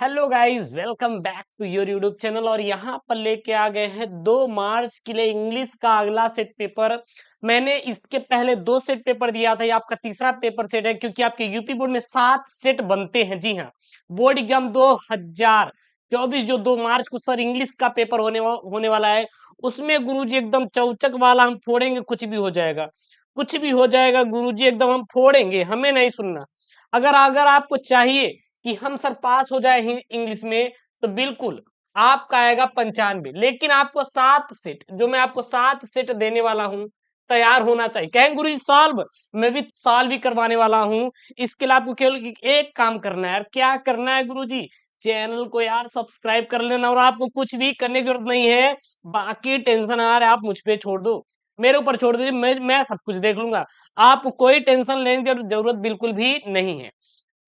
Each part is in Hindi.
Hello guys, welcome back to your YouTube channel. और यहाँ पर लेके आ गए हैं 2 मार्च के लिए इंग्लिश का अगला सेट पेपर। मैंने इसके पहले 2 सेट पेपर दिया था, ये आपका तीसरा पेपर सेट है, क्योंकि आपके यूपी बोर्ड में 7 सेट बनते हैं। जी हाँ, बोर्ड एग्जाम 2024 जो 2 मार्च को सर इंग्लिश का पेपर होने वाला है, उसमें गुरुजी एकदम चौचक वाला हम फोड़ेंगे। कुछ भी हो जाएगा, कुछ भी हो जाएगा गुरुजी, एकदम हम फोड़ेंगे, हमें नहीं सुनना। अगर अगर आपको चाहिए कि हम सर पास हो जाए इंग्लिश में, तो बिल्कुल आपका आएगा 95। लेकिन आपको 7 सेट, जो मैं आपको 7 सेट देने वाला हूं, तैयार होना चाहिए। कहें गुरु जी सॉल्व, मैं भी सॉल्व भी करवाने वाला हूं। इसके लिए आपको केवल एक काम करना है यार। क्या करना है गुरु जी? चैनल को यार सब्सक्राइब कर लेना, और आपको कुछ भी करने की जरूरत नहीं है। बाकी टेंशन आ रहा है, आप मुझ पे छोड़ दो, मेरे ऊपर छोड़ दीजिए, मैं सब कुछ देख लूंगा। आपको कोई टेंशन लेने की जरूरत बिल्कुल भी नहीं है।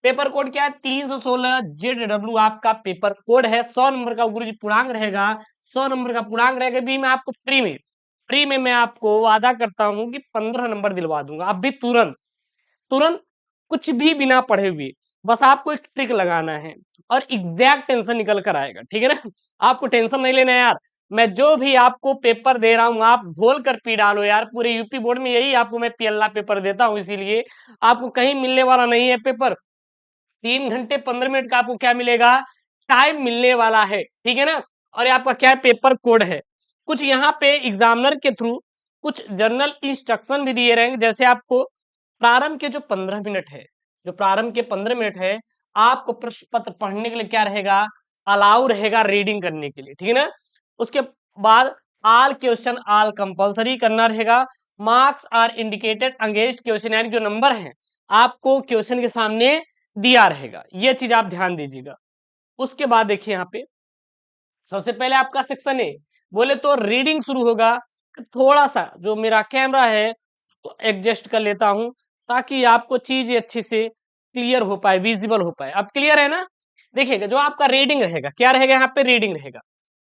पेपर कोड क्या है? 316 ZW आपका पेपर कोड है। 100 नंबर का गुरुजी पूर्णांक रहेगा, 100 नंबर का पूर्णांक रहेगा। भी मैं आपको फ्री में मैं आपको वादा करता हूं कि 15 नंबर दिलवा दूंगा। अब भी तुरंत तुरंत, कुछ भी बिना पढ़े हुए, बस आपको एक ट्रिक लगाना है और एग्जैक्ट टेंशन निकल कर आएगा। ठीक है ना? आपको टेंशन नहीं लेना है यार। मैं जो भी आपको पेपर दे रहा हूं, आप घोल कर पी डालो यार। पूरे यूपी बोर्ड में यही आपको मैं पीएलए पेपर देता हूं, इसीलिए आपको कहीं मिलने वाला नहीं है पेपर। 3 घंटे 15 मिनट का आपको क्या मिलेगा? टाइम मिलने वाला है। ठीक है ना? और ये आपका क्या पेपर कोड है। कुछ यहाँ पे एग्जामिनर के थ्रू कुछ जनरल इंस्ट्रक्शन भी दिए रहेंगे। जैसे आपको प्रारंभ के जो 15 मिनट है, जो प्रारंभ के 15 मिनट है, आपको प्रश्न पत्र पढ़ने के लिए क्या रहेगा? अलाउ रहेगा रीडिंग करने के लिए। ठीक है ना? उसके बाद आल क्वेश्चन आल कंपलसरी करना रहेगा। Marks are indicated against question, यानी जो नंबर है आपको क्वेश्चन के सामने दिया रहेगा। ये चीज आप ध्यान दीजिएगा। उसके बाद देखिए यहाँ पे सबसे पहले आपका सेक्शन ए, बोले तो रीडिंग शुरू होगा। थोड़ा सा जो मेरा कैमरा है तो एडजस्ट कर लेता हूं, ताकि आपको चीज अच्छे से क्लियर हो पाए, विजिबल हो पाए। अब क्लियर है ना? देखिएगा, जो आपका रीडिंग रहेगा, क्या रहेगा यहाँ पे? रीडिंग रहेगा।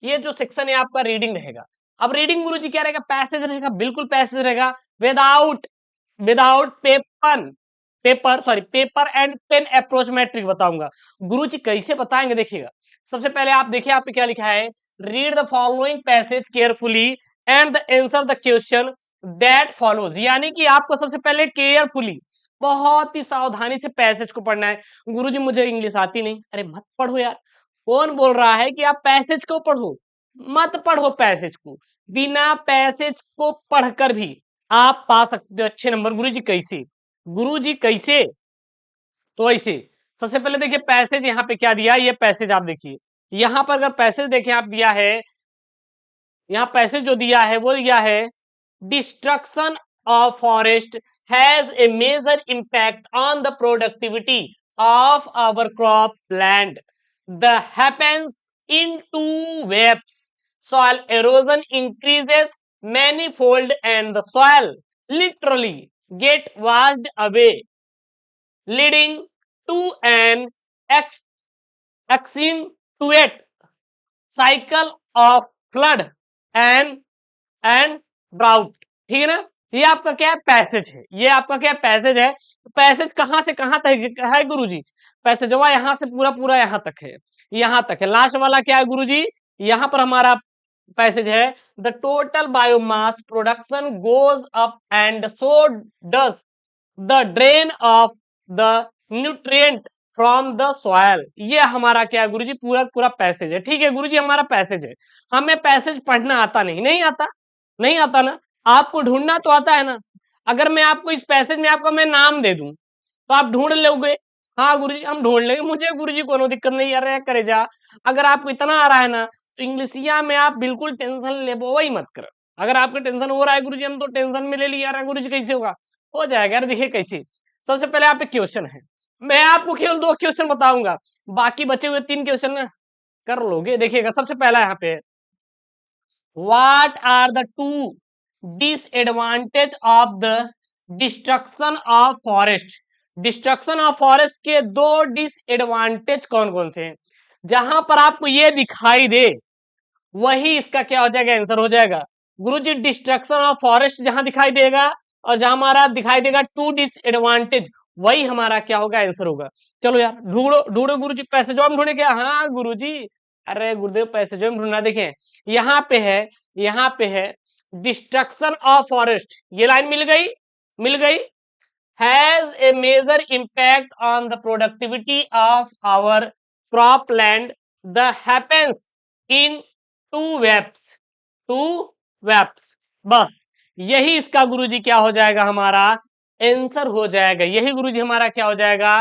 ये जो सेक्शन है आपका रीडिंग रहेगा। अब रीडिंग गुरुजी क्या रहेगा? पैसेज रहेगा, बिल्कुल पैसेज रहेगा। Without without paper and pen approach मैं ट्रिक बताऊंगा। गुरुजी कैसे बताएंगे, देखिएगा। सबसे पहले आप देखिए, आप पे क्या लिखा है? Read the following passage carefully and answer the question that follows. यानी कि आपको सबसे पहले केयरफुली, बहुत ही सावधानी से पैसेज को पढ़ना है। गुरुजी मुझे इंग्लिश आती नहीं, अरे मत पढ़ो यार। कौन बोल रहा है कि आप पैसेज को पढ़ो? मत पढ़ो पैसेज को। बिना पैसेज को पढ़कर भी आप पा सकते हो अच्छे नंबर। गुरुजी कैसे? गुरुजी कैसे? तो ऐसे सबसे पहले देखिए पैसेज यहाँ पे क्या दिया, ये पैसेज आप देखिए। यहाँ पर अगर पैसेज देखें आप, दिया है यहाँ पैसेज जो दिया है वो दिया है, destruction of forest has a major impact on the productivity of our crop land. The happens in two ways, soil erosion increases manifold and the soil literally get washed away, leading to an accentuate cycle of flood and drought। ठीक है ना? ये आपका क्या है? पैसेज है। ये आपका क्या पैसेज है? पैसेज कहां से कहां तक है गुरुजी? पैसेज हुआ यहां से पूरा पूरा यहां तक है, यहां तक है। लास्ट वाला क्या है गुरुजी? यहां पर हमारा पैसेज है, the total biomass production goes up and so does the drain of the nutrient from the soil. ये हमारा क्या है गुरुजी? पूरा पूरा पैसेज है। ठीक है गुरुजी, हमारा पैसेज है। हमें पैसेज पढ़ना आता नहीं? नहीं आता, नहीं आता ना? आपको ढूंढना तो आता है ना? अगर मैं आपको इस पैसेज में आपका मैं नाम दे दूं, तो आप ढूंढ लोगे? हाँ गुरुजी, हम ढूंढ लेंगे। मुझे गुरुजी कोनो दिक्कत नहीं आ रहा है, करे जा। अगर आपको इतना आ रहा है ना, तो इंग्लिशिया में आप बिल्कुल टेंशन ले वही मत करो। अगर आपको टेंशन हो रहा है गुरुजी हम तो टेंशन में ले लिया रहा है, गुरुजी कैसे होगा? हो जाएगा यार। देखिए कैसे, सबसे पहले आप पे क्वेश्चन है, मैं आपको केवल 2 क्वेश्चन बताऊंगा, बाकी बचे हुए 3 क्वेश्चन ना कर लोगे। देखिएगा सबसे पहला यहाँ पे, what are the two disadvantage of the destruction of forest. Destruction of forest के 2 डिसएडवांटेज कौन कौन से हैं? जहां पर आपको ये दिखाई दे, वही इसका क्या हो जाएगा? आंसर हो जाएगा। गुरुजी डिस्ट्रक्शन ऑफ फॉरेस्ट जहां दिखाई देगा, और जहां हमारा दिखाई देगा टू डिसएडवांटेज, वही हमारा क्या होगा, आंसर होगा। चलो यार ढूंढो ढूंढो गुरुजी, पैसेजोम ढूंढे क्या? हाँ गुरुजी, अरे गुरुदेव पैसेजोम ढूंढना। देखें यहाँ पे है, यहाँ पे है डिस्ट्रक्शन ऑफ फॉरेस्ट, ये लाइन मिल गई, मिल गई। Has a major impact on the productivity of our crop land, the happens in two ways, two ways. बस यही इसका गुरुजी क्या हो जाएगा, हमारा आंसर हो जाएगा। यही गुरुजी हमारा क्या हो जाएगा,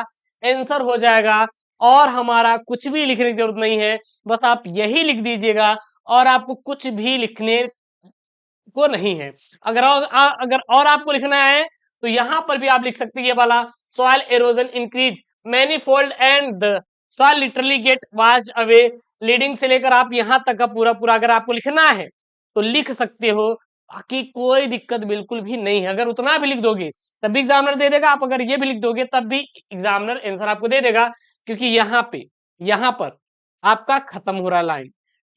आंसर हो जाएगा। और हमारा कुछ भी लिखने की जरूरत नहीं है, बस आप यही लिख दीजिएगा और आपको कुछ भी लिखने को नहीं है। अगर और आपको लिखना है तो यहां पर भी आप लिख सकते हैं ये वाला, soil erosion increase manifold and the soil literally get washed away, leading से लेकर आप यहां तक का पूरा पूरा अगर आपको लिखना है तो लिख सकते हो। बाकी कोई दिक्कत बिल्कुल भी नहीं है। अगर उतना भी लिख दोगे तब भी एग्जामिनर दे देगा, आप अगर ये भी लिख दोगे तब भी एग्जामिनर आंसर आपको दे देगा, क्योंकि यहाँ पे, यहाँ पर आपका खत्म हो रहा लाइन।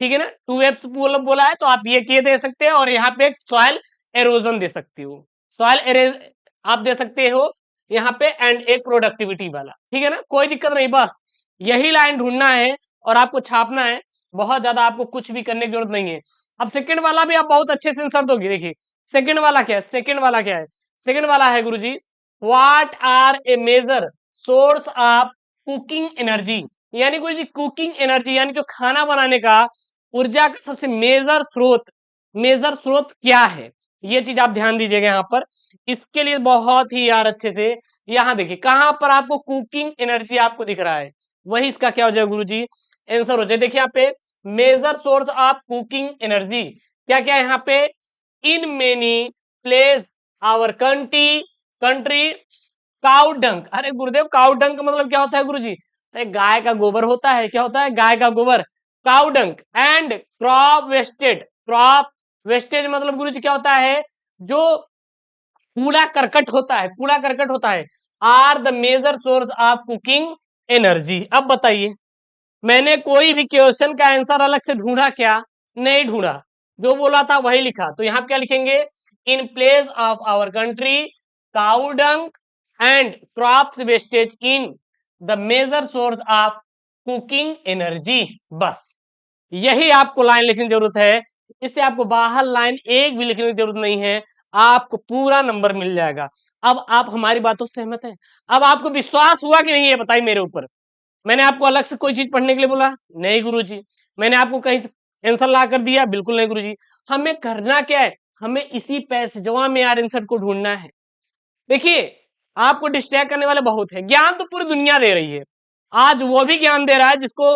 ठीक है ना, टू वेब्स बोला है तो आप ये दे सकते हैं, और यहाँ पे एक सॉइल एरोजन दे सकते हो, सॉइल एरोजन आप दे सकते हो यहाँ पे, एंड एक प्रोडक्टिविटी वाला। ठीक है ना, कोई दिक्कत नहीं, बस यही लाइन ढूंढना है और आपको छापना है। बहुत ज्यादा आपको कुछ भी करने की जरूरत नहीं है। अब सेकंड वाला भी आप बहुत अच्छे से आंसर दोगे। देखिए सेकंड वाला क्या है, सेकंड वाला क्या है, सेकंड वाला है गुरुजी, what are a major source of cooking energy, यानी गुरुजी कुकिंग एनर्जी यानी जो खाना बनाने का ऊर्जा का सबसे मेजर स्रोत क्या है। ये चीज आप ध्यान दीजिएगा यहाँ पर। इसके लिए बहुत ही यार अच्छे से यहाँ देखिए कहां पर आपको कुकिंग एनर्जी आपको दिख रहा है, वही इसका क्या हो जाएगा गुरुजी, आंसर हो जाए। देखिए यहाँ पे major source of cooking energy क्या क्या है यहाँ पे, in many place our country cow dung. अरे गुरुदेव काउ डंक मतलब क्या होता है गुरुजी, अरे गाय का गोबर होता है। क्या होता है, गाय का गोबर, cow dung. And crop wastage मतलब गुरुजी क्या होता है, जो कूड़ा करकट होता है, कूड़ा करकट होता है, are the major source of cooking energy. अब बताइए, मैंने कोई भी क्वेश्चन का आंसर अलग से ढूंढा क्या, नहीं ढूंढा, जो बोला था वही लिखा। तो यहां क्या लिखेंगे, in place of our country cow dung and crops wastage in the major source of cooking energy. बस यही आपको लाइन लिखने की जरूरत है, इससे आपको बाहर लाइन एक भी लिखने की जरूरत नहीं है, आपको पूरा नंबर मिल जाएगा। अब आप हमारी बातों से सहमत हैं? अब आपको विश्वास हुआ कि नहीं, ये बताइए मेरे ऊपर। मैंने आपको अलग से कोई चीज पढ़ने के लिए बोला? नहीं गुरुजी। मैंने आपको कहीं से आंसर ला कर दिया? बिल्कुल नहीं गुरुजी। हमें करना क्या है, हमें इसी पैसेजवा में यार आंसर को ढूंढना है। देखिए आपको डिस्ट्रैक्ट करने वाले बहुत है, ज्ञान तो पूरी दुनिया दे रही है। आज वो भी ज्ञान दे रहा है जिसको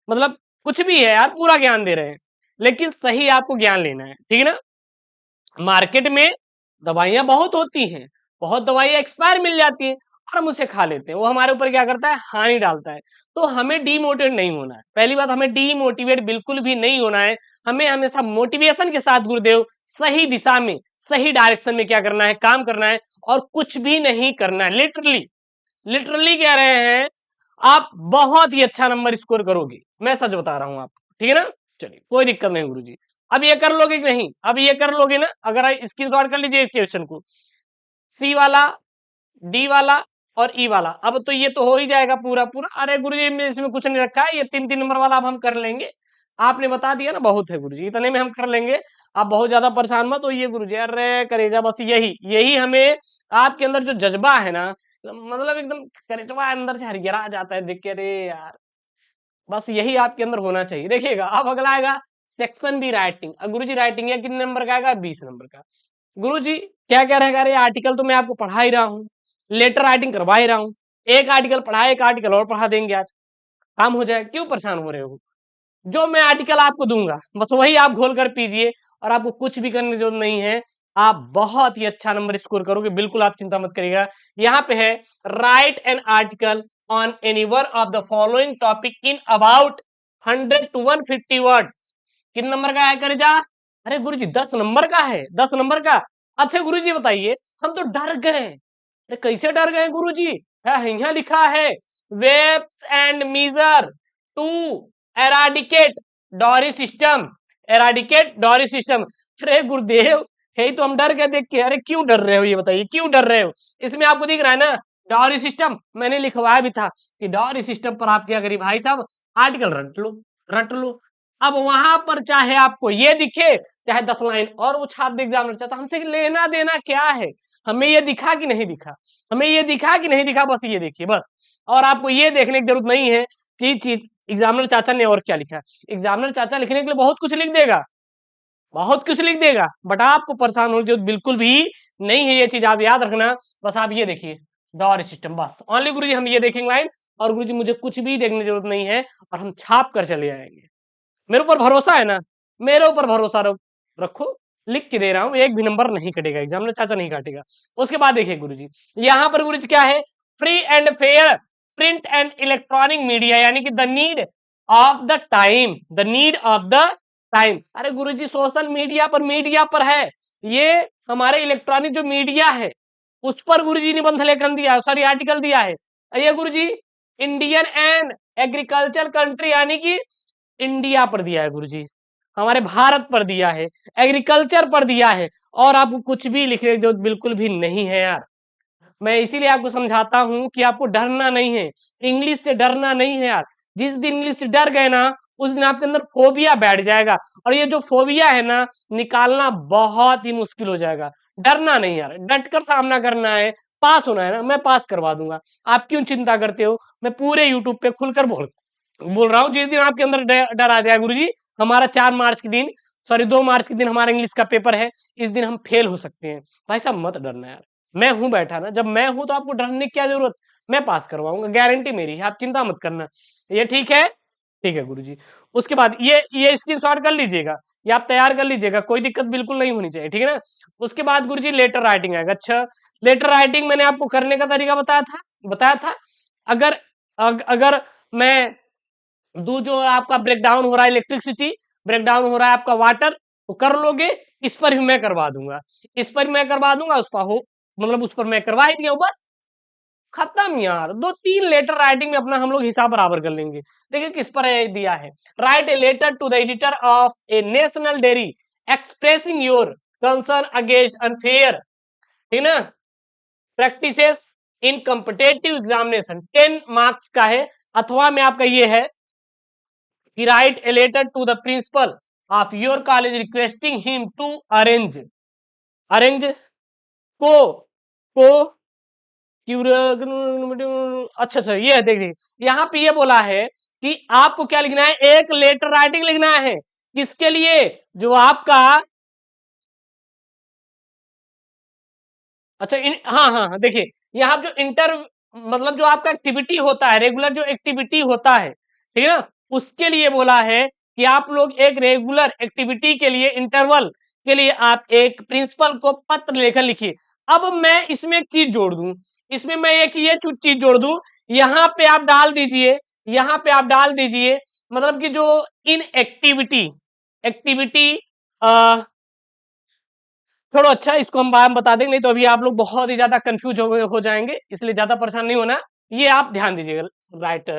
मतलब कुछ भी है यार, पूरा ज्ञान दे रहे हैं, लेकिन सही आपको ज्ञान लेना है। ठीक है ना, मार्केट में दवाइयां बहुत होती हैं, बहुत दवाइयां एक्सपायर मिल जाती हैं और हम उसे खा लेते हैं, वो हमारे ऊपर क्या करता है, हानि डालता है। तो हमें डीमोटिवेट नहीं होना है, पहली बात हमें डीमोटिवेट बिल्कुल भी नहीं होना है। हमें हमेशा मोटिवेशन के साथ गुरुदेव सही दिशा में, सही डायरेक्शन में क्या करना है, काम करना है, और कुछ भी नहीं करना है। लिटरली लिटरली कह रहे हैं, आप बहुत ही अच्छा नंबर स्कोर करोगे, मैं सच बता रहा हूं आपको। ठीक है ना, चलिए कोई दिक्कत नहीं गुरुजी। अब ये कर लोगे कि नहीं, अब ये कर लोगे ना, अगर स्क्रीनशॉट कर लीजिए क्वेश्चन को, सी वाला, डी वाला और ई वाला। अब तो ये तो हो ही जाएगा पूरा पूरा। अरे गुरुजी इसमें कुछ नहीं रखा है, ये 3-3 नंबर वाला अब हम कर लेंगे। आपने बता दिया ना, बहुत है गुरुजी, इतने में हम कर लेंगे। आप बहुत ज्यादा परेशान मत होइए गुरुजी। अरे करेजा, बस यही यही हमें, आपके अंदर जो जज्बा है ना, मतलब एकदम करेजवा अंदर से हरिहरा जाता है देख के, अरे यार बस यही आपके अंदर होना चाहिए। देखिएगा अब अगला आएगा section be writing. Guruji writing या कितने नंबर का आएगा, 20 नंबर का। गुरुजी क्या क्या रहेगा, अरे आर्टिकल तो मैं आपको पढ़ा ही रहा हूँ, लेटर राइटिंग करवा ही रहा हूँ, एक आर्टिकल पढ़ा, एक आर्टिकल और पढ़ा देंगे, आज काम हो जाए, क्यों परेशान हो रहे हो। जो मैं आर्टिकल आपको दूंगा बस वही आप घोल कर पीजिए, और आपको कुछ भी करने की जरूरत नहीं है, आप बहुत ही अच्छा नंबर स्कोर करोगे, बिल्कुल आप चिंता मत करिएगा। यहाँ पे है, right an article on any one of the following topic in about 100 to 150 words. किन नंबर का है करे जा, अरे गुरुजी 10 नंबर का है, 10 नंबर का। अच्छा गुरुजी बताइए, हम तो डर गए, अरे कैसे डर गए गुरुजी, यहाँ लिखा है ways and measure to eradicate dowry system, eradicate dowry system. अरे गुरुदेव, यही तो हम डर गए देख के। अरे क्यों डर रहे हो, ये बताइए क्यों डर रहे हो, इसमें आपको दिख रहा है ना, डाउरी सिस्टम मैंने लिखवाया भी था कि डाउरी सिस्टम पर आप क्या करिए भाई साहब, आर्टिकल रट लो। अब वहां पर चाहे आपको ये दिखे, चाहे 10 लाइन और वो छाप दे एग्जामिनर, चाहे तो हमसे लेना देना क्या है? हमें ये दिखा कि नहीं दिखा, हमें ये दिखा कि नहीं दिखा, बस ये देखिए बस। और आपको ये देखने की जरूरत नहीं है कि चीज एग्जामिनर चाचा ने और क्या लिखा। एग्जामिनर चाचा लिखने के लिए बहुत कुछ लिख देगा, बहुत कुछ लिख देगा, बट आपको परेशान होने की जरूरत बिल्कुल भी नहीं है। ये चीज आप याद रखना। बस आप ये देखिए डॉर सिस्टम, बस ओनली गुरुजी हम ये देखेंगे लाइन, और गुरुजी मुझे कुछ भी देखने की जरूरत नहीं है, और हम छाप कर चले आएंगे। मेरे ऊपर भरोसा है ना? मेरे ऊपर भरोसा रखो, लिख के दे रहा हूं, एक भी नंबर नहीं कटेगा, एग्जामिनर चाचा नहीं काटेगा। उसके बाद देखिए गुरुजी, यहाँ पर गुरुजी क्या है, free and fair print and electronic media, यानी कि the need of the time, the need of the time. अरे गुरुजी सोशल मीडिया पर है, ये हमारे इलेक्ट्रॉनिक जो मीडिया है उस पर गुरुजी निबंध लेखन दिया है, सॉरी आर्टिकल दिया है। ये गुरुजी इंडियन एंड एग्रीकल्चर कंट्री, यानी कि इंडिया पर दिया है गुरुजी, हमारे भारत पर दिया है, एग्रीकल्चर पर दिया है, और आपको कुछ भी लिखने जो बिल्कुल भी नहीं है यार। मैं इसीलिए आपको समझाता हूं कि आपको डरना नहीं है, इंग्लिश से डरना नहीं है यार। जिस दिन इंग्लिश से डर गए ना, उस दिन आपके अंदर फोबिया बैठ जाएगा, और ये जो फोबिया है ना, निकालना बहुत ही मुश्किल हो जाएगा। डरना नहीं यार, डट कर सामना करना है, पास होना है ना, मैं पास करवा दूंगा। आप क्यों चिंता करते हो? मैं पूरे यूट्यूब पे खुलकर बोल रहा हूँ। जिस दिन आपके अंदर डर आ जाए गुरुजी, हमारा 4 मार्च के दिन, सॉरी 2 मार्च के दिन हमारा इंग्लिश का पेपर है, इस दिन हम फेल हो सकते हैं। भाई साहब मत डरना यार, मैं हूं बैठा ना, जब मैं हूं तो आपको डरने की क्या जरूरत, मैं पास करवाऊंगा, गारंटी मेरी है, आप चिंता मत करना। ये ठीक है? ठीक है गुरुजी। उसके बाद ये स्क्रीनशॉट कर लीजिएगा, ये आप तैयार कर लीजिएगा, कोई दिक्कत बिल्कुल नहीं होनी चाहिए, ठीक है ना? उसके बाद गुरुजी लेटर राइटिंग आएगा। अच्छा, लेटर राइटिंग मैंने आपको करने का तरीका बताया था। अगर अगर मैं दू जो आपका ब्रेकडाउन हो रहा है इलेक्ट्रिसिटी, ब्रेकडाउन हो रहा है आपका वाटर, तो कर लोगे, इस पर भी मैं करवा दूंगा, इस पर मैं करवा दूंगा, उस पर हो मतलब उस पर मैं करवा ही दिया हूं, बस खत्म यार। 2-3 लेटर राइटिंग में अपना हम लोग हिसाब बराबर कर लेंगे। देखिए किस पर दिया है, write a letter to the editor of a national daily expressing your concern against unfair, ठीक ना, practices in competitive examination, 10 marks का है। अथवा में आपका ये है कि write a letter to the principal of your college requesting him to arrange arrange को को अच्छा अच्छा, ये है देखिए, यहाँ पे ये बोला है कि आपको क्या लिखना है, एक लेटर राइटिंग लिखना है। किसके लिए? जो आपका, अच्छा हाँ हाँ हाँ, देखिए यहाँ जो इंटर मतलब जो आपका एक्टिविटी होता है, रेगुलर जो एक्टिविटी होता है, ठीक है ना, उसके लिए बोला है कि आप लोग एक रेगुलर एक्टिविटी के लिए, इंटरवल के लिए आप एक प्रिंसिपल को पत्र लेकर लिखिए। अब मैं इसमें एक चीज जोड़ दूं, इसमें मैं एक ये चीज जोड़ दूं, यहाँ पे आप डाल दीजिए, यहाँ पे आप डाल दीजिए, मतलब कि जो इन एक्टिविटी एक्टिविटी छोड़ो, अच्छा इसको हम बता देंगे, नहीं तो अभी आप लोग बहुत ही ज्यादा कंफ्यूज हो जाएंगे, इसलिए ज्यादा परेशान नहीं होना। ये आप ध्यान दीजिएगा, राइट,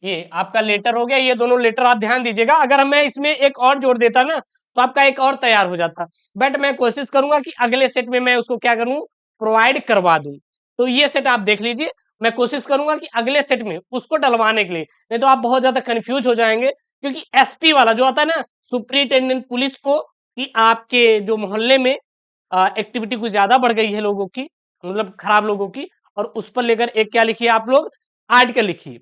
ये आपका लेटर हो गया, ये दोनों लेटर आप ध्यान दीजिएगा। अगर मैं इसमें एक और जोड़ देता ना, तो आपका एक और तैयार हो जाता, बट मैं कोशिश करूंगा कि अगले सेट में मैं उसको क्या करूं, प्रोवाइड करवा दूं। तो ये सेट आप देख लीजिए, मैं कोशिश करूंगा कि अगले सेट में उसको डलवाने के लिए, नहीं तो आप बहुत ज्यादा कंफ्यूज हो जाएंगे। क्योंकि एसपी वाला जो आता है ना, सुप्रिंटेंडेंट पुलिस को, कि आपके जो मोहल्ले में एक्टिविटी कुछ ज्यादा बढ़ गई है लोगों की, मतलब खराब लोगों की, और उस पर लेकर एक क्या लिखिए आप लोग, आर्टिकल लिखिए,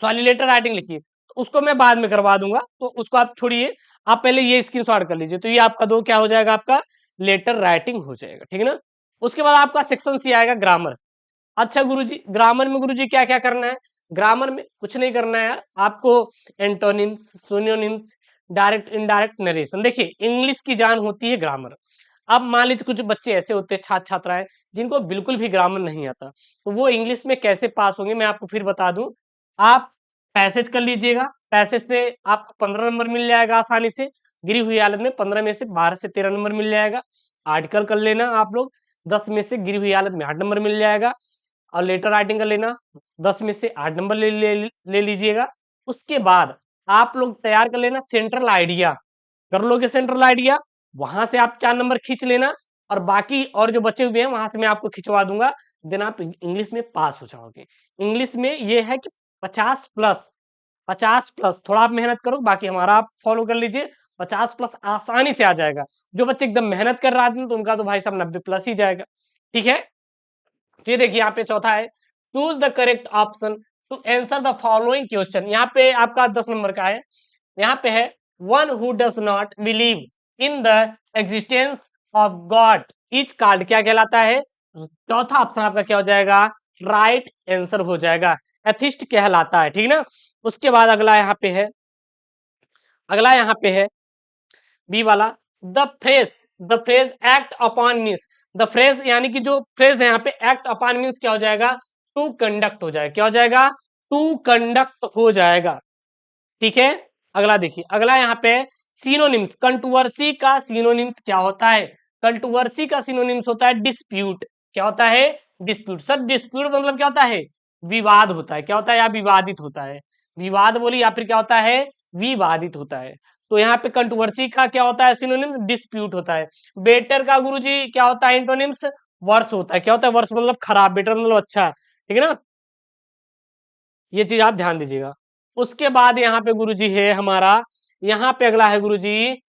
सॉरी लेटर राइटिंग लिखिए। तो उसको मैं बाद में करवा दूंगा, तो उसको आप छोड़िए, आप पहले ये स्क्रीनशॉट कर लीजिए। तो ये आपका दो क्या हो जाएगा, आपका लेटर राइटिंग हो जाएगा, ठीक है ना? उसके बाद आपका सेक्शन सी आएगा ग्रामर। अच्छा गुरुजी, ग्रामर में गुरुजी क्या क्या करना है? ग्रामर में कुछ नहीं करना है यार, आपको antonyms, synonyms, direct indirect narration, देखिए इंग्लिश की जान होती है ग्रामर। अब मान लीजिए कुछ बच्चे ऐसे होते हैं, छात्र छात्राएं, जिनको बिल्कुल भी ग्रामर नहीं आता, तो वो इंग्लिश में कैसे पास होंगे, मैं आपको फिर बता दूं। आप पैसेज कर लीजिएगा, पैसेज से आपको 15 नंबर मिल जाएगा आसानी से, गिरी हुई हालत में 15 में से 12 से 13 नंबर मिल जाएगा। आर्टिकल कर लेना आप लोग, 10 में से गिरी हुई हालत में 8 नंबर मिल जाएगा। और लेटर राइटिंग कर लेना, 10 में से 8 नंबर ले लीजिएगा। उसके बाद आप लोग तैयार कर लेना सेंट्रल आइडिया, कर लोगे सेंट्रल आइडिया, वहां से आप 4 नंबर खींच लेना। और बाकी और जो बचे हुए हैं वहां से मैं आपको खिंचवा दूंगा, देन आप इंग्लिश में पास हो जाओगे। इंग्लिश में ये है कि 50+, 50+, थोड़ा आप मेहनत करो, बाकी हमारा आप फॉलो कर लीजिए, 50+ आसानी से आ जाएगा। जो बच्चे एकदम मेहनत कर रहा है तो उनका तो भाई साहब 90+ ही जाएगा। ठीक है, ये देखिए यहाँ पे चौथा है, choose the correct option to answer the following question. यहाँ पे आपका 10 नंबर का है, यहाँ पे है one who does not believe in the existence of God etch card क्या कहलाता है? चौथा ऑप्शन आपका क्या हो जाएगा? राइट आंसर हो जाएगा, एथिस्ट कहलाता है। ठीक ना, उसके बाद अगला यहाँ पे है बी वाला, the phrase act upon means, the phrase यानी कि जो फ्रेज है यहाँ पे एक्ट अपॉन मीन्स क्या हो जाएगा? टू कंडक्ट हो जाएगा। क्या हो जाएगा? टू कंडक्ट हो जाएगा। ठीक है, अगला देखिए, अगला यहाँ पे सिनोनिम्स, कंट्रोवर्सी का सिनोनिम्स क्या होता है? कंट्रोवर्सी का सिनोनिम्स होता है डिस्प्यूट। क्या होता है? डिस्प्यूट। सर डिस्प्यूट मतलब क्या होता है? विवाद होता है। क्या होता है? या विवादित होता है, विवाद बोली, या फिर क्या होता है? विवादित होता है। तो यहाँ पे कंट्रोवर्सी का क्या होता है सिनोनिम्स? डिस्प्यूट होता है। बेटर का गुरुजी क्या होता है एंटोनिम्स? वर्स होता है। क्या होता है? वर्स मतलब खराब, बेटर मतलब अच्छा। ठीक है ना, ये चीज आप ध्यान दीजिएगा। उसके बाद यहाँ पे गुरुजी है हमारा, यहाँ पे अगला है गुरुजी,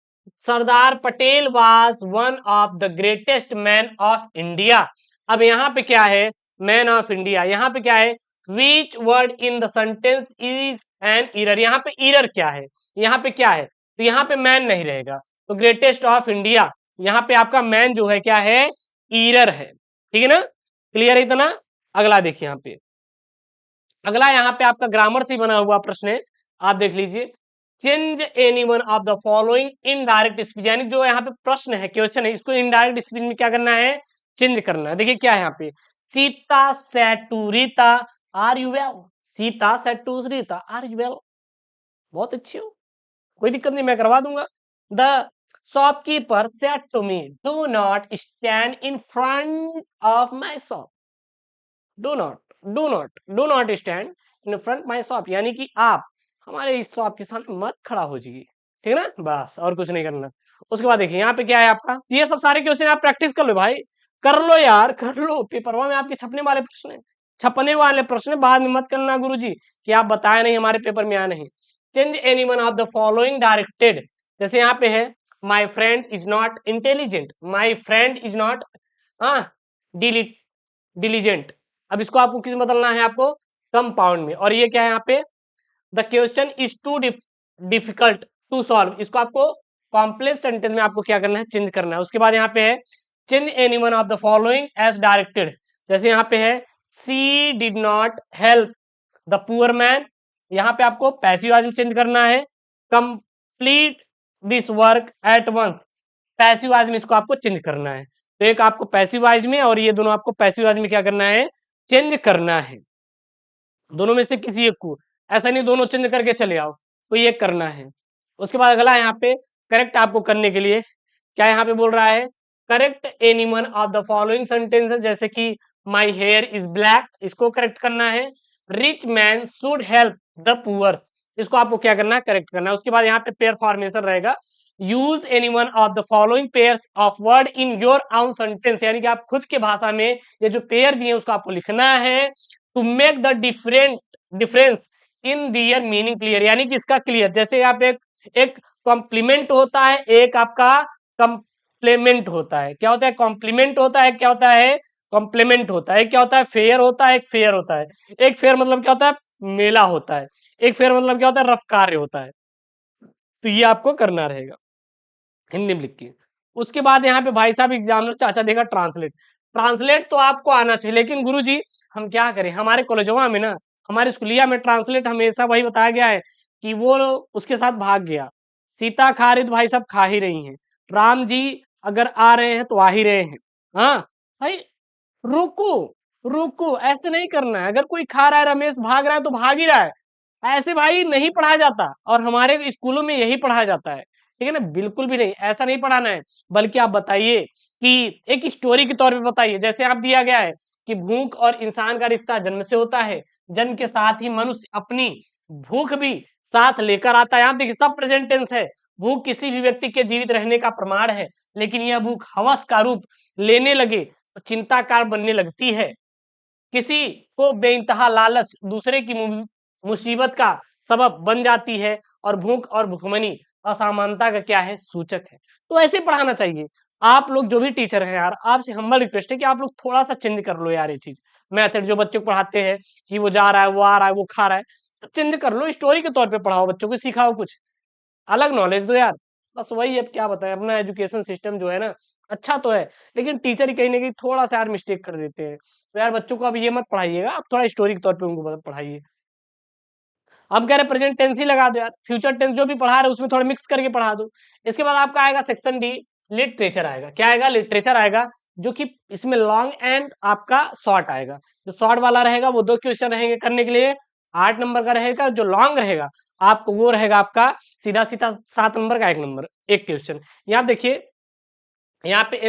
Sardar Patel was one of the greatest man of India. अब यहाँ पे क्या है? मैन ऑफ इंडिया, यहाँ पे क्या है? Which word in the sentence is an error. यहाँ पे ईरर क्या है? यहाँ पे क्या है? तो यहाँ पे मैन नहीं रहेगा, तो ग्रेटेस्ट ऑफ इंडिया, यहाँ पे आपका मैन जो है क्या है? ईरर है। ठीक है ना, क्लियर है इतना? अगला देखिए यहाँ पे, अगला यहाँ पे आपका ग्रामर से बना हुआ प्रश्न है, आप देख लीजिए। Change any one of the following indirect speech, यानी जो यहाँ पे प्रश्न है, क्वेश्चन है, इसको इनडायरेक्ट स्पीच में क्या करना है? चेंज करना है। देखिए क्या है यहाँ पे, Sita said to Rita are you well. Sita said to Rita are you well, बहुत अच्छी हो, कोई दिक्कत नहीं, मैं करवा दूंगा। The shopkeeper said to me do not stand in front of my shop. Do not, do not stand in front my shop, यानी कि आप हमारे इस शॉप के सामने मत खड़ा हो जाइए। ठीक है ना, बस और कुछ नहीं करना। उसके बाद देखिए यहाँ पे क्या है आपका, ये सब सारे क्वेश्चन आप प्रैक्टिस कर लो भाई, कर लो यार, कर लो, पेपरवा में आपके छपने वाले प्रश्न है, छपने वाले प्रश्न, बाद में मत करना गुरुजी कि आप बताए नहीं हमारे पेपर में आया नहीं। Change any one of the following directed, जैसे यहाँ पे है my friend is not intelligent, my friend is not diligent. अब इसको आपको किस में बदलना है? आपको कंपाउंड में। और ये क्या है यहाँ पे, the question is too difficult to solve, इसको आपको कॉम्प्लेक्स सेंटेंस में आपको क्या करना है? चेंज करना है। उसके बाद यहाँ पे है change any one of the following as directed, जैसे यहाँ पे है she did not help the poor man, यहाँ पे आपको पैसिव वॉइस में चेंज करना है। Complete this work at once, passive voice में इसको आपको चेंज करना है। तो एक आपको पैसिव वॉइस में और ये दोनों आपको पैसिव वॉइस में क्या करना है? चेंज करना है। दोनों में से किसी एक को, ऐसा नहीं दोनों चेंज करके चले आओ, तो ये करना है। उसके बाद अगला यहाँ पे करेक्ट आपको करने के लिए क्या यहाँ पे बोल रहा है? Correct any one of the following sentences, जैसे कि माई हेयर इज ब्लैक, इसको करेक्ट करना है। Rich man should help the poor, इसको आपको क्या करना है? करेक्ट करना है। उसके बाद यहाँ पे पेयर फॉर्मेशन रहेगा, use any one of the following pairs of word in your own sentence, यानी कि आप खुद के भाषा में ये जो पेयर दिए उसको आपको लिखना है। To make the difference in their meaning clear, यानी कि इसका क्लियर, जैसे आप एक कॉम्प्लीमेंट होता है, एक आपका कंप्लीमेंट होता है। क्या होता है? कॉम्प्लीमेंट होता है, क्या होता है? कॉम्प्लीमेंट होता है। क्या होता है? फेयर होता है, एक फेयर होता है। एक फेयर मतलब क्या होता है? मेला होता है। एक फेयर मतलब क्या होता है? रफ कार्य होता है। तो ये आपको करना रहेगा हिंदी में लिख के। उसके बाद यहाँ पे भाई साहब एग्जामिनर चाचा देगा ट्रांसलेट, ट्रांसलेट तो आपको आना चाहिए, लेकिन गुरुजी हम क्या करें, हमारे कॉलेजवा में ना, हमारे स्कूलिया में ट्रांसलेट हमेशा वही बताया गया है कि वो उसके साथ भाग गया। सीता खा रही तो भाई साहब खा ही रही हैं, राम जी अगर आ रहे हैं तो आ ही रहे हैं। हाँ भाई, रुको, रुको, ऐसे नहीं करना है। अगर कोई खा रहा है, रमेश भाग रहा है तो भाग ही रहा है, ऐसे भाई नहीं पढ़ाया जाता, और हमारे स्कूलों में यही पढ़ाया जाता है। ठीक है ना, बिल्कुल भी नहीं, ऐसा नहीं पढ़ाना है। बल्कि आप बताइए कि एक स्टोरी के तौर पे बताइए, जैसे आप दिया गया है कि भूख और इंसान का रिश्ता जन्म से होता है, जन्म के साथ ही मनुष्य अपनी भूख भी साथ लेकर आता है। यहाँ देखिए सब प्रेजेंट टेंस है, भूख किसी भी व्यक्ति के जीवित रहने का प्रमाण है, लेकिन यह भूख हवस का रूप लेने लगे तो चिंता का बनने लगती है। किसी को बेइंतहा लालच दूसरे की मुसीबत का सबब बन जाती है और भूख और भुखमनी असामानता का क्या है, सूचक है। तो ऐसे पढ़ाना चाहिए। आप लोग जो भी टीचर हैं यार, आपसे हम्बल रिक्वेस्ट है कि आप लोग थोड़ा सा चेंज कर लो यार, ये चीज मेथड जो बच्चों को पढ़ाते हैं कि वो जा रहा है, वो आ रहा है, वो खा रहा है, सब चेंज कर लो। स्टोरी के तौर पे पढ़ाओ, बच्चों को सिखाओ, कुछ अलग नॉलेज दो यार। बस वही, अब क्या बताएं, अपना एजुकेशन सिस्टम जो है ना, अच्छा तो है, लेकिन टीचर ही कहीं ना कहीं थोड़ा सा यार मिस्टेक कर देते हैं। तो यार बच्चों को अब ये मत पढ़ाइएगा, आप थोड़ा स्टोरी के तौर पे उनको पढ़ाइए। अब कह रहे प्रेजेंट टेंस ही लगा दो यार, फ्यूचर टेंस जो भी पढ़ा रहे उसमें थोड़ा मिक्स करके पढ़ा दो। इसके बाद आपका आएगा सेक्शन डी, लिटरेचर आएगा। क्या आएगा? लिटरेचर आएगा, जो कि इसमें लॉन्ग एंड आपका शॉर्ट आएगा। जो शॉर्ट वाला रहेगा वो 2 क्वेश्चन रहेंगे करने के लिए, 8 नंबर का रहेगा। जो लॉन्ग रहेगा आपको वो रहेगा आपका सीधा सीधा 7 नंबर का 1 क्वेश्चन। यहाँ देखिए, यहाँ पे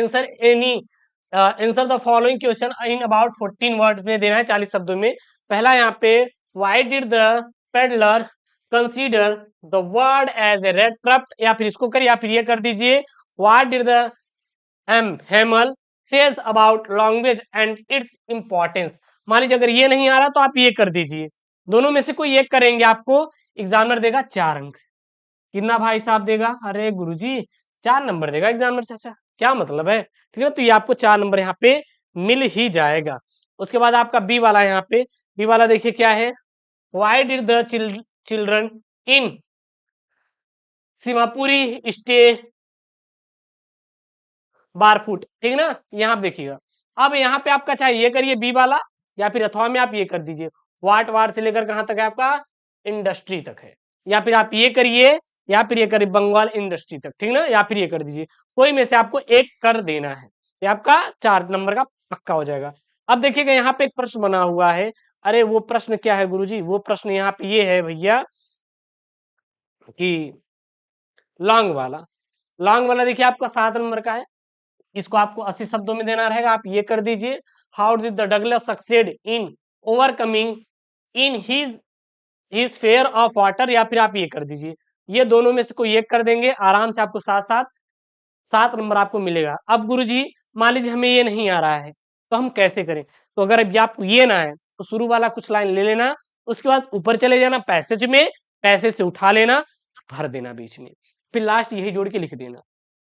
answer the following question in about 14 word में देना है, 40 शब्दों में। पहला यहाँ पे, why did the peddler consider the world as a rat trap, या फिर इसको कर, या फिर ये कर दीजिए, what did the Hamel say about language and its importance. मान लीजिए अगर ये नहीं आ रहा तो आप ये कर दीजिए, दोनों में से कोई एक करेंगे, आपको एग्जामिनर देगा 4 अंक। कितना भाई साहब देगा? अरे गुरुजी 4 नंबर देगा एग्जामिनर चाचा, क्या मतलब है? ठीक है, तो ये आपको 4 नंबर यहाँ पे मिल ही जाएगा। उसके बाद आपका बी वाला, यहाँ पे बी वाला देखिए क्या है, why did the children in Seemapuri stay barefoot, ठीक ना? यहाँ पे देखिएगा। अब यहाँ पे आपका चाहे ये करिए बी वाला, या फिर अथवा में आप ये कर दीजिए, वाट वार से लेकर कहां तक है आपका, इंडस्ट्री तक है। या फिर आप ये करिए, या फिर ये करिए बंगाल इंडस्ट्री तक, ठीक ना? या फिर ये कर दीजिए, कोई में से आपको एक कर देना है, ये आपका 4 नंबर का पक्का हो जाएगा। अब देखिएगा यहाँ पे एक प्रश्न बना हुआ है। अरे वो प्रश्न क्या है गुरुजी? वो प्रश्न यहाँ पे ये है भैया कि लॉन्ग वाला देखिए आपका 7 नंबर का है। इसको आपको 80 शब्दों में देना रहेगा, आप ये कर दीजिए, how did the Douglas succeed in overcoming in his fair of water, या फिर आप ये कर दीजिए। ये दोनों में से कोई एक कर देंगे, आराम से आपको साथ साथ 7 नंबर आपको मिलेगा। अब गुरुजी मान लीजिए हमें ये नहीं आ रहा है, तो हम कैसे करें? तो अगर अब आपको ये ना है तो शुरू वाला कुछ लाइन ले लेना, उसके बाद ऊपर चले जाना पैसेज में, पैसेज से उठा लेना, भर देना बीच में, फिर लास्ट यही जोड़ के लिख देना।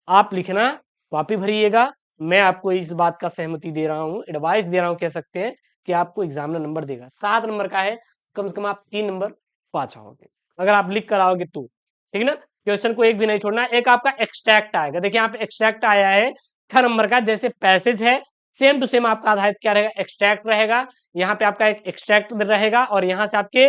आप लिखना, कॉपी भरिएगा। मैं आपको इस बात का सहमति दे रहा हूँ, एडवाइस दे रहा हूँ, कह सकते हैं कि आपको एग्जामिनर नंबर देगा। 7 नंबर का है, कम से कम आप 3 नंबर पा जाओगे अगर आप लिख कर आओगे तो, ठीक ना? क्वेश्चन को एक भी नहीं छोड़ना। एक आपका एक्सट्रैक्ट आएगा, देखिए यहाँ पे एक्सट्रैक्ट आया है 6 नंबर का, जैसे पैसेज है सेम टू सेम आपका आधारित क्या रहेगा, एक्सट्रैक्ट रहेगा। यहाँ पे आपका एक एक्सट्रैक्ट रहेगा और यहाँ से आपके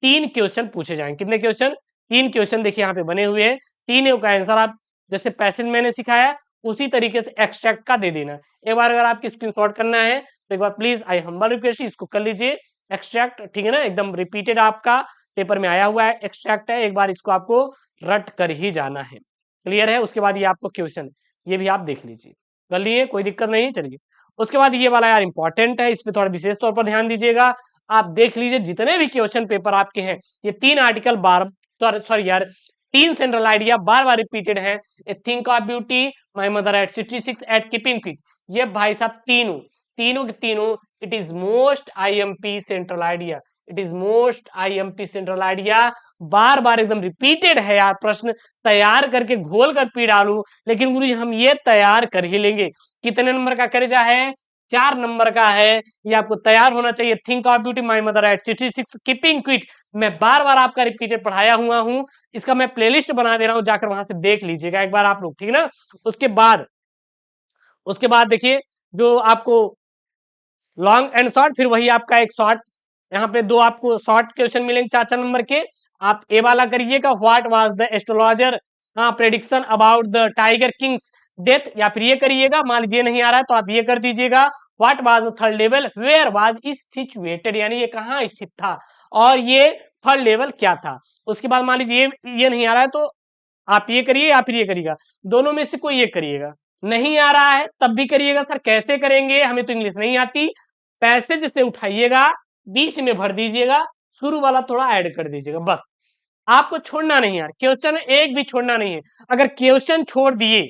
3 क्वेश्चन पूछे जाएंगे। कितने क्वेश्चन? 3 क्वेश्चन देखिए यहाँ पे बने हुए हैं, तीनों का आंसर आप जैसे पैसेज मैंने सिखाया उसी तरीके से एक्सट्रैक्ट का दे देना। एक बार अगर आपकी स्क्रीनशॉट करना है तो एक बार प्लीज आई हम्बल रिक्वेस्ट इसको कर लीजिए एक्सट्रैक्ट, ठीक है ना? एकदम रिपीटेड आपका पेपर में आया हुआ है, एक्सट्रैक्ट है, एक बार इसको आपको रट कर ही जाना है। क्लियर है? उसके बाद ये आपको क्वेश्चन, ये भी आप देख लीजिए, कर लिए, कोई दिक्कत नहीं, चलिए। उसके बाद ये वाला यार इंपॉर्टेंट है, इस पे थोड़ा विशेष तौर पर ध्यान दीजिएगा। आप देख लीजिए जितने भी क्वेश्चन पेपर आपके हैं, ये 3 आर्टिकल बार, सॉरी यार, 3 सेंट्रल आइडिया बार बार रिपीटेड है। A think of beauty, my mother at 66 at keeping fit, ये भाई साहब तीनों के तीनों it is most IMP central idea, it is most IMP central idea. बार बार एकदम रिपीटेड है यार, प्रश्न तैयार करके घोल कर पी डालू, लेकिन गुरु जी हम ये तैयार कर ही लेंगे। कितने नंबर का कर्जा है? 4 नंबर का है, ये आपको तैयार होना चाहिए। Think of beauty, my mother at 66, keeping quit, मैं बार बार आपका रिपीटेड पढ़ाया हुआ हूं, इसका मैं प्लेलिस्ट बना दे रहा हूं, जाकर वहां से देख लीजिएगा एक बार आप लोग, ठीक ना? उसके बाद देखिए जो आपको लॉन्ग एंड शॉर्ट, फिर वही आपका एक शॉर्ट, यहाँ पे 2 आपको शॉर्ट क्वेश्चन मिलेंगे 4 नंबर के। आप ए वाला करिएगा, what was the astrologer prediction about the tiger Kings death, या फिर ये करिएगा, मान लीजिए नहीं आ रहा है तो आप ये कर दीजिएगा, what was the third level where was is situated, यानी ये कहाँ स्थित था और ये थर्ड लेवल क्या था। उसके बाद मान लीजिए ये नहीं आ रहा है तो आप ये करिए या फिर ये करिएगा, दोनों में से कोई एक करिएगा। नहीं आ रहा है तब भी करिएगा, सर कैसे करेंगे, हमें तो इंग्लिश नहीं आती। पैसेज से उठाइएगा, बीच में भर दीजिएगा, शुरू वाला थोड़ा ऐड कर दीजिएगा, बस आपको छोड़ना नहीं यार, क्वेश्चन एक भी छोड़ना नहीं है। अगर क्वेश्चन छोड़ दिए,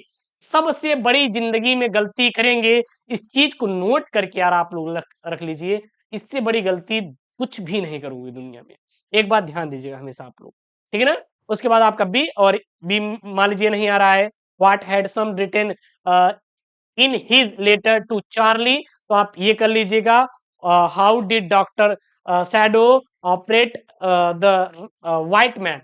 सबसे बड़ी जिंदगी में गलती करेंगे। इस चीज को नोट करके यार आप लोग रख लीजिए, इससे बड़ी गलती कुछ भी नहीं करोगे दुनिया में। एक बात ध्यान दीजिएगा हमेशा आप लोग, ठीक है ना। उसके बाद आपका बी, और बी मान लीजिए नहीं आ रहा है। What had Sam written in his letter to Charlie, तो आप ये कर लीजिएगा। How did doctor Sadao operate the white man,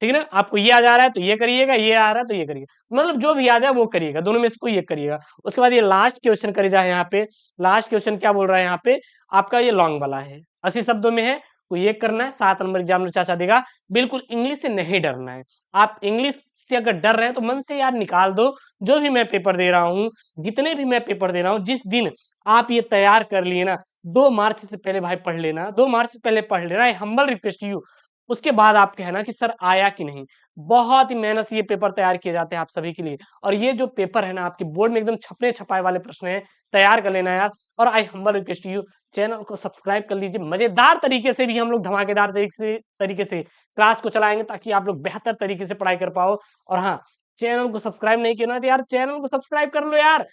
ठीक है ना। आपको ये आ जा रहा है तो ये करिएगा, ये आ रहा है तो ये करिएगा, मतलब जो भी आ जाए वो करिएगा, दोनों में से कोई एक करिएगा। उसके बाद ये लास्ट क्वेश्चन करी जाए यहाँ पे। लास्ट क्वेश्चन क्या बोल रहा है यहाँ पे, आपका ये लॉन्ग वाला है, 80 शब्दों में है, तो ये करना है। 7 नंबर एग्जामिनर चाचा देगा। बिल्कुल इंग्लिश से नहीं डरना है। आप इंग्लिश से अगर डर रहे हैं तो मन से यार निकाल दो। जो भी मैं पेपर दे रहा हूँ, जितने भी मैं पेपर दे रहा हूँ, जिस दिन आप ये तैयार कर लिए ना, 2 मार्च से पहले भाई पढ़ लेना, 2 मार्च से पहले पढ़ लेना, हम्बल रिक्वेस्ट यू। उसके बाद आप कहना कि सर आया कि नहीं। बहुत ही मेहनत से ये पेपर तैयार किए जाते हैं आप सभी के लिए। और ये जो पेपर है ना, आपके बोर्ड में एकदम छपने छपाए वाले प्रश्न है, तैयार कर लेना यार। और आई हम्बल रिक्वेस्ट यू, चैनल को सब्सक्राइब कर लीजिए। मजेदार तरीके से भी हम लोग धमाकेदार तरीके से क्लास को चलाएंगे, ताकि आप लोग बेहतर तरीके से पढ़ाई कर पाओ। और हाँ, चैनल को सब्सक्राइब नहीं किया ना, तो यार चैनल को सब्सक्राइब कर लो यार।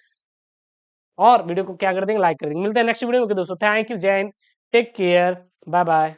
और वीडियो को क्या कर देंगे, लाइक कर देंगे। मिलते हैं नेक्स्ट वीडियो में दोस्तों। थैंक यू, जय Hind, take care, bye bye.